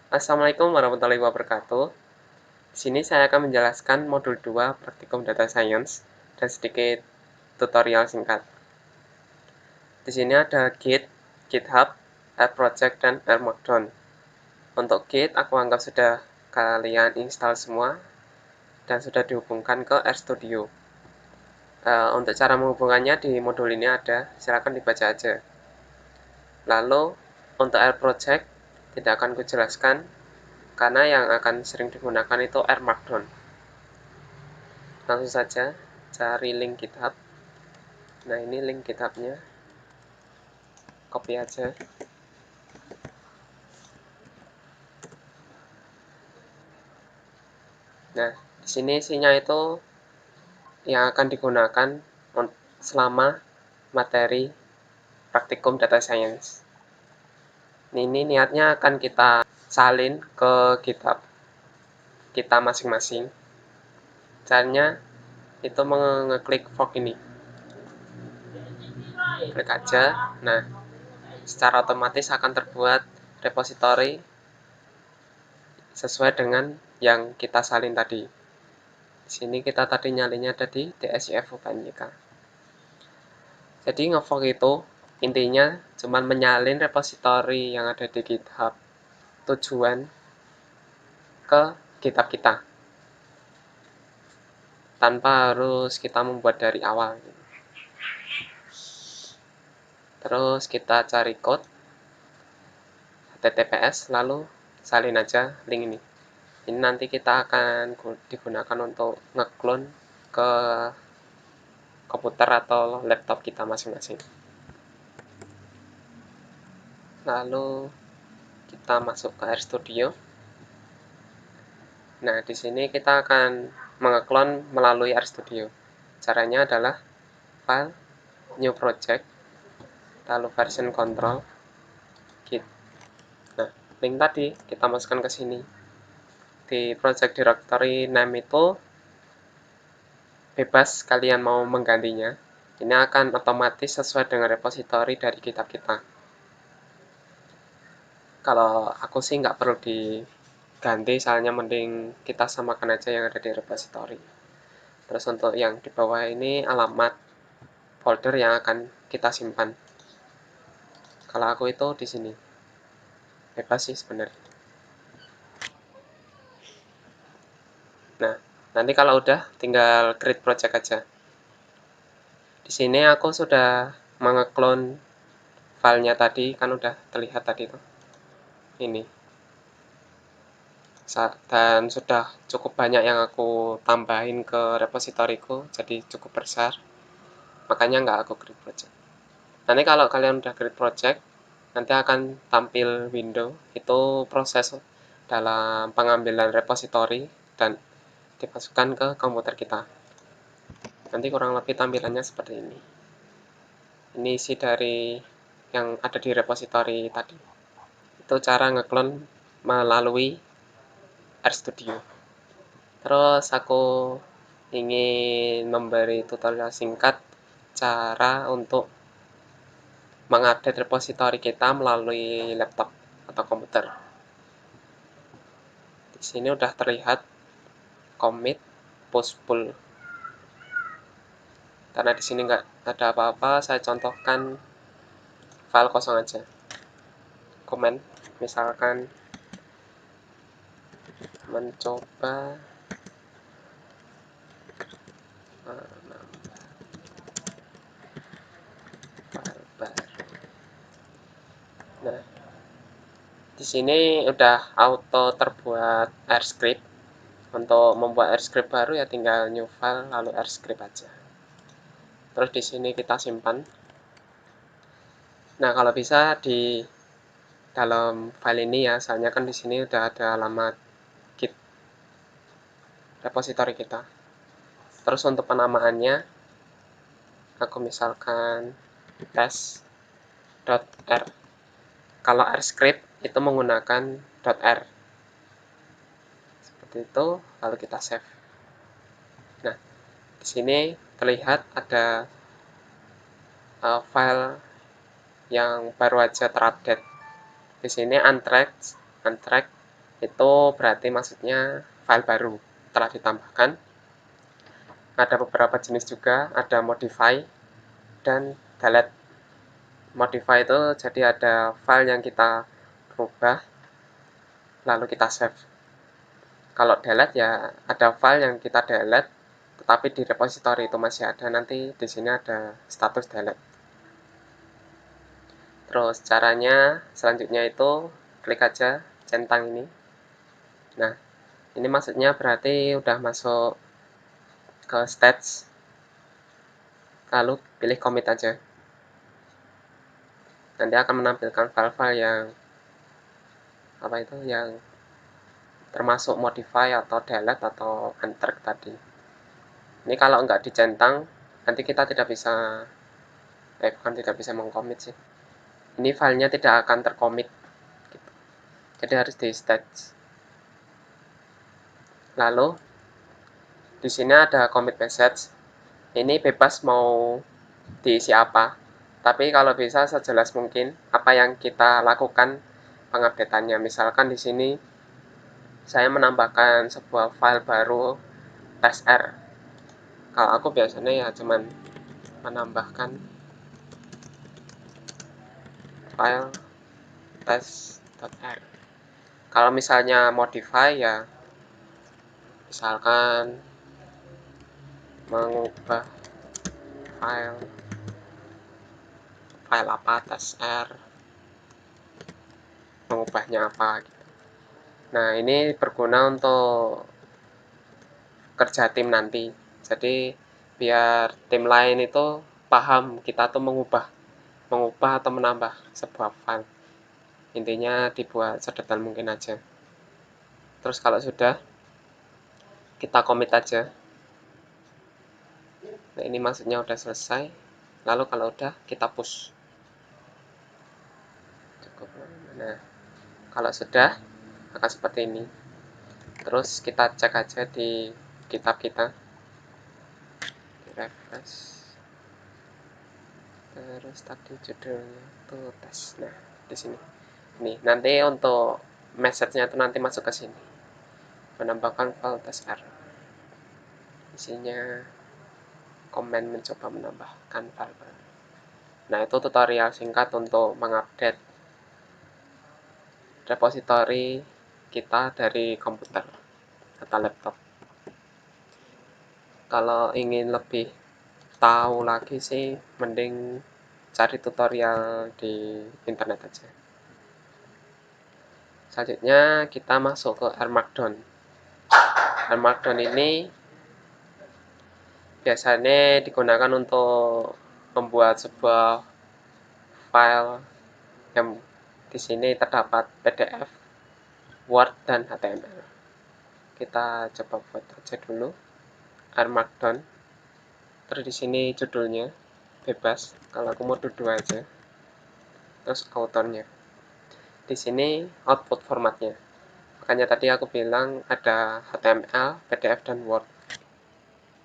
Assalamualaikum warahmatullahi wabarakatuh. Di sini saya akan menjelaskan modul 2 Praktikum Data Science dan sedikit tutorial singkat. Di sini ada Git, GitHub, App Project, dan Air Markdown. Untuk Git, aku anggap sudah kalian install semua dan sudah dihubungkan ke RStudio. Untuk cara menghubungkannya di modul ini ada, silakan dibaca aja. Lalu, untuk Air Project, tidak akan kujelaskan karena yang akan sering digunakan itu Air Markdown. Langsung saja cari link GitHub. Nah, ini link GitHub-nya. Copy aja. Nah, di sini isinya itu yang akan digunakan selama materi praktikum data science. Ini niatnya akan kita salin ke GitHub kita masing-masing. Caranya itu mengeklik fork ini. Klik aja. Nah, secara otomatis akan terbuat repository sesuai dengan yang kita salin tadi. Di sini kita tadi nyalinnya ada di DSIF UPNYK. Jadi ngefork itu intinya cuma menyalin repository yang ada di GitHub tujuan ke GitHub kita tanpa harus kita membuat dari awal. Terus kita cari code HTTPS lalu salin aja link ini. Ini nanti kita akan digunakan untuk ngeklon ke komputer atau laptop kita masing-masing. Lalu kita masuk ke RStudio. Nah, di sini kita akan mengeklon melalui RStudio. Caranya adalah file, new project, lalu version control, git. Nah, link tadi kita masukkan ke sini. Di project directory name itu bebas kalian mau menggantinya. Ini akan otomatis sesuai dengan repository dari GitHub kita. Kalau aku sih nggak perlu diganti, soalnya mending kita samakan aja yang ada di repository. Terus untuk yang di bawah ini alamat folder yang akan kita simpan. Kalau aku itu di sini. Bebas sih sebenarnya. Nah, nanti kalau udah tinggal create project aja. Di sini aku sudah mengeklon filenya tadi, kan udah terlihat tadi tuh. Ini. Dan sudah cukup banyak yang aku tambahin ke repositoriku, jadi cukup besar. Makanya nggak aku create project. Nanti kalau kalian udah create project, nanti akan tampil window, itu proses dalam pengambilan repository dan dimasukkan ke komputer kita. Nanti kurang lebih tampilannya seperti ini. Ini isi dari yang ada di repository tadi. Itu cara ngeklon melalui RStudio. Terus aku ingin memberi tutorial singkat cara untuk mengupdate repository kita melalui laptop atau komputer. Di sini udah terlihat commit push pull. Karena di sini nggak ada apa-apa, saya contohkan file kosong aja. Komen, misalkan mencoba file baru. Nah, di sini udah auto terbuat R script. Untuk membuat R script baru ya tinggal new file lalu R script aja. Terus di sini kita simpan. Nah, kalau bisa di dalam file ini ya, soalnya kan di sini udah ada alamat git repository kita. Terus untuk penamaannya, aku misalkan test.r. Kalau R script itu menggunakan .r. Seperti itu, lalu kita save. Nah, di sini terlihat ada file yang baru aja terupdate. Di sini untracked itu berarti maksudnya file baru telah ditambahkan. Ada beberapa jenis juga, ada modify dan delete. Modify itu jadi ada file yang kita rubah lalu kita save. Kalau delete ya ada file yang kita delete tetapi di repository itu masih ada, nanti di sini ada status delete. Terus caranya selanjutnya itu klik aja centang ini. Nah, ini maksudnya berarti udah masuk ke stage. Lalu pilih commit aja. Nanti akan menampilkan file-file yang yang termasuk modify atau delete atau untrack tadi. Ini kalau nggak dicentang, nanti kita tidak bisa tidak bisa mengcommit sih. Ini filenya tidak akan tercommit gitu. Jadi harus di stage. Lalu di sini ada commit message. Ini bebas mau diisi apa. Tapi kalau bisa sejelas mungkin apa yang kita lakukan pengupdateannya. Misalkan di sini saya menambahkan sebuah file baru test.r. Kalau aku biasanya ya cuman menambahkan file test.r. Kalau misalnya modify ya misalkan mengubah file apa test.r, mengubahnya apa gitu. Nah, ini berguna untuk kerja tim nanti. Jadi biar tim lain itu paham kita tuh mengubah atau menambah sebuah file. Intinya dibuat sedetail mungkin aja. Terus kalau sudah, kita commit aja. Nah, ini maksudnya udah selesai. Lalu kalau udah, kita push. Cukup. Nah, kalau sudah, akan seperti ini. Terus kita cek aja di GitHub kita. Di refresh. Terus tadi judulnya tuh tes. Nah, di sini. Nih, nanti untuk message-nya itu nanti masuk ke sini. Menambahkan file test.r. Isinya komen mencoba menambahkan file baru. Nah, itu tutorial singkat untuk mengupdate repository kita dari komputer atau laptop. Kalau ingin lebih tahu lagi sih, mending cari tutorial di internet aja. Selanjutnya kita masuk ke R Markdown. R Markdown ini biasanya digunakan untuk membuat sebuah file yang di sini terdapat PDF, Word, dan HTML. Kita coba buat aja dulu R Markdown. Terus di sini judulnya bebas. Kalau aku mau dua aja. Terus autornya. Di sini output formatnya. Makanya tadi aku bilang ada HTML, PDF, dan Word.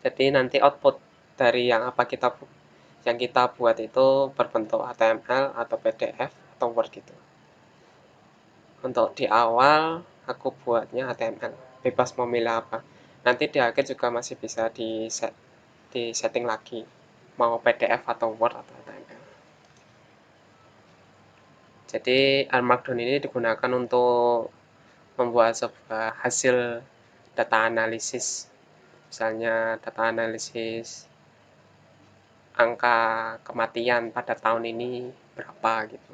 Jadi nanti output dari yang kita buat itu berbentuk HTML atau PDF atau Word gitu. Untuk di awal aku buatnya HTML, bebas mau milih apa. Nanti di akhir juga masih bisa di setting lagi, mau PDF atau Word atau HTML. Jadi R Markdown ini digunakan untuk membuat sebuah hasil data analisis. Misalnya data analisis angka kematian pada tahun ini berapa gitu.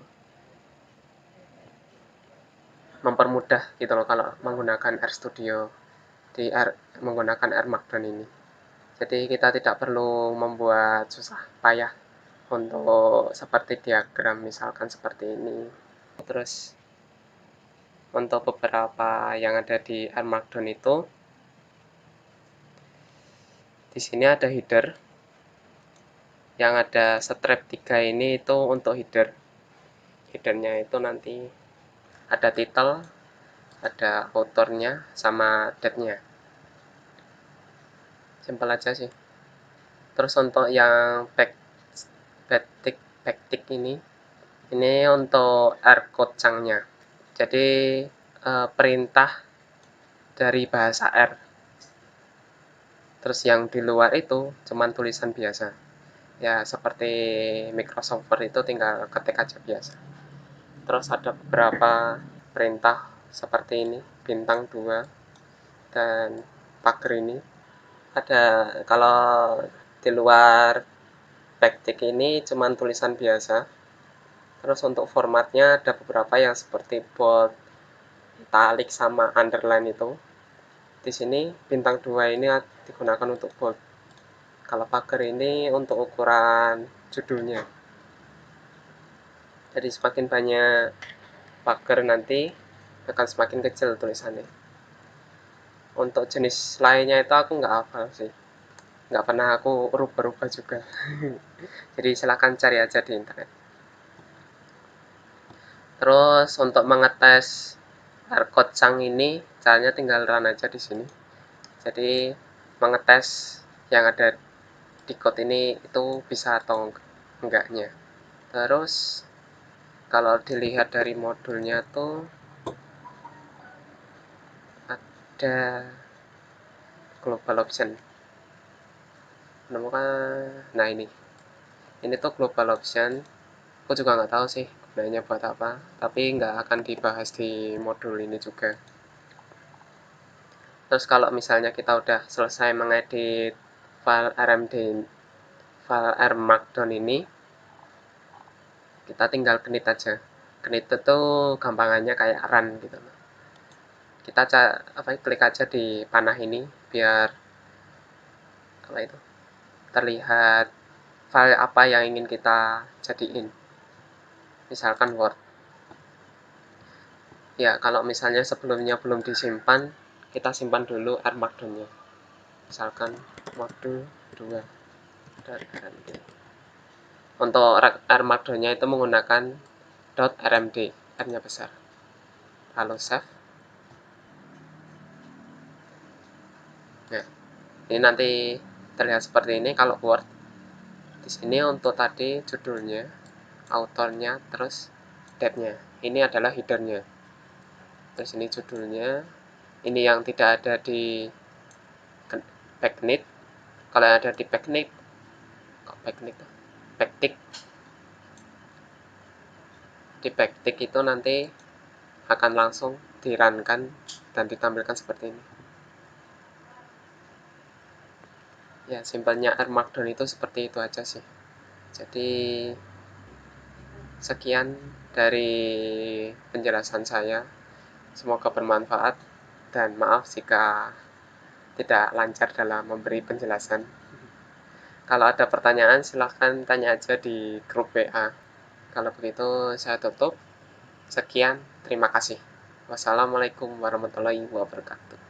Mempermudah gitu loh kalau menggunakan RStudio menggunakan R Markdown ini. Jadi kita tidak perlu membuat susah payah untuk seperti diagram misalkan seperti ini. Terus untuk beberapa yang ada di R Markdown itu di sini ada header. Yang ada strap 3 ini itu untuk header. Headernya itu nanti ada title, ada autornya, sama date-nya. Simpel aja sih. Terus untuk yang backtick ini untuk R code chunk-nya. Jadi perintah dari bahasa R. Terus yang di luar itu cuman tulisan biasa. Ya seperti Microsoft Word itu tinggal ketik aja biasa. Terus ada beberapa perintah seperti ini, bintang 2 dan pagar ini. Ada kalau di luar backtick ini cuman tulisan biasa. Terus untuk formatnya ada beberapa yang seperti bold, italic sama underline itu. Di sini bintang 2 ini digunakan untuk bold. Kalau pagar ini untuk ukuran judulnya. Jadi semakin banyak pagar nanti akan semakin kecil tulisannya. Untuk jenis lainnya itu aku nggak hafal sih. Nggak pernah aku rubah-rubah juga. Jadi silahkan cari aja di internet. Terus untuk mengetes barcode sang ini, caranya tinggal run aja di sini. Jadi mengetes yang ada di code ini itu bisa atau enggaknya. Terus kalau dilihat dari modulnya tuh ada global option. Menemukan, nah ini tuh global option. Aku juga nggak tahu sih gunanya buat apa, tapi nggak akan dibahas di modul ini juga. Terus kalau misalnya kita udah selesai mengedit file RMD, file R Markdown ini, kita tinggal genit aja. Genit itu gampangannya kayak run gitu. Kita klik aja di panah ini biar terlihat file apa yang ingin kita jadiin. Misalkan Word. Ya, kalau misalnya sebelumnya belum disimpan, kita simpan dulu R Markdown-nya. Misalkan modul 2 dan RMD. Untuk R Markdown-nya itu menggunakan .rmd, R-nya besar. Lalu save. Nah, ini nanti terlihat seperti ini kalau Word. Di sini untuk tadi judulnya, autornya, terus date-nya. Ini adalah header-nya. Terus ini judulnya. Ini yang tidak ada di backtick. Kalau yang ada di backtick, di backtick itu nanti akan langsung dirunkan dan ditampilkan seperti ini. Ya, simpelnya R Markdown itu seperti itu aja sih. Jadi sekian dari penjelasan saya. Semoga bermanfaat dan maaf jika tidak lancar dalam memberi penjelasan. Kalau ada pertanyaan silahkan tanya aja di grup WA. Kalau begitu saya tutup. Sekian, terima kasih. Wassalamualaikum warahmatullahi wabarakatuh.